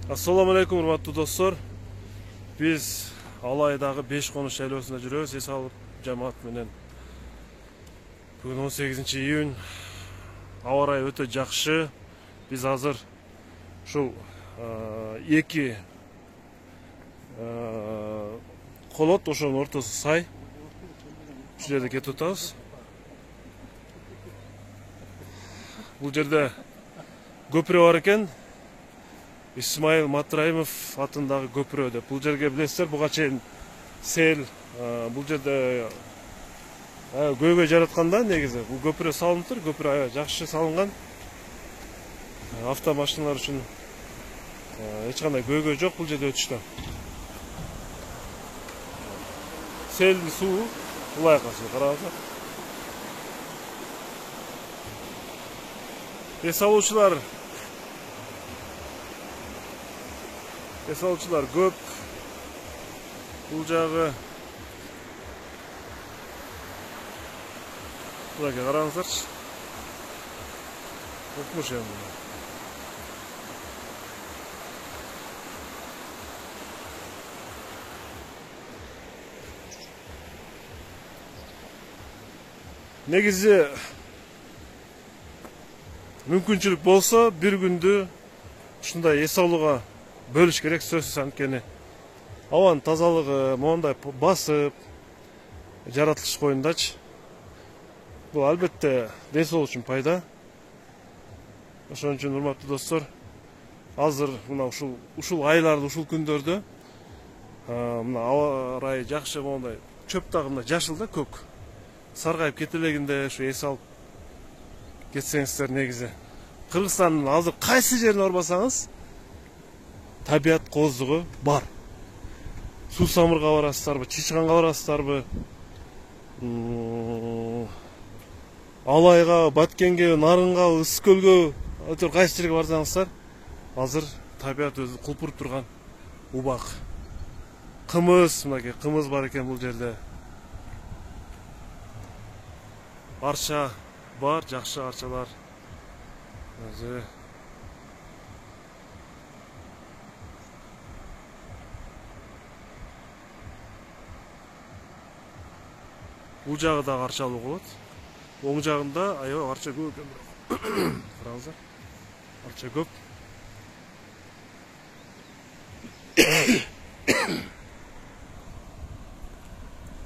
Assalamu alaikum, урматтуу достор. Биз Алайдагы 5 конуш шайлоосунда жүрөбүз. Эс алып жамаат менен. Бүгүн 18-июнь. Аба ырайы өтө жакшы. Биз азыр ушул эки колот, ошонун ортосу сай. Ушул жерде кетип атабыз. Бул жерде көпүрө бар экен. Исмаил Матраимов атындагы көпүрө деп. Бул жерге билесиздер, буга чейин сел бул жерде көйгөй жаратканда негизи бул көпүрө салыныптыр. Көпүрө аябай жакшы салынган. Автомашиналар үчүн эч кандай көйгөй жок бул жерде өтүштө. Селдин суу улайкасы караңыздар. Эс алуучулар көп. Бул жагы мынакей караңыздарчы. Окмуш эми. Негизи мүмкүнчүлүк болсо бир күндү ушундай эс алууга бөлүш керек, сөзсүз. Анткени абанын тазалыгы моундай басып жаратылыш коюндачы. Бул албетте ден соолук үчүн пайда. Ошон үчүн урматтуу достор, азыр мына ушул айларда, ушул күндөрдө мына аба ырайы жакшы, моундай чөп дагы мына жашыл да, көк саргайып кете элегинде ушу эс алып кетсеңиздер, негизи Кыргызстандын азыр кайсы жерине барбасаңыз табият коздугу бар. Суу-самырга барасыздарбы, Чычганга барасыздарбы, Алайга, Баткенге, Нарынга, Ысык көлгө, өтөр кайсы жерге барсаңыздар, азыр табият өзү кулпуруп турган убак. Кымыз, мынакей кымыз бар экен бул жерде. Арча бар, жакшы арчалар. Бул жагы дагы арчалуу болот. Оң жагында аябай арча көп экен. Караңыздар. Арча көп.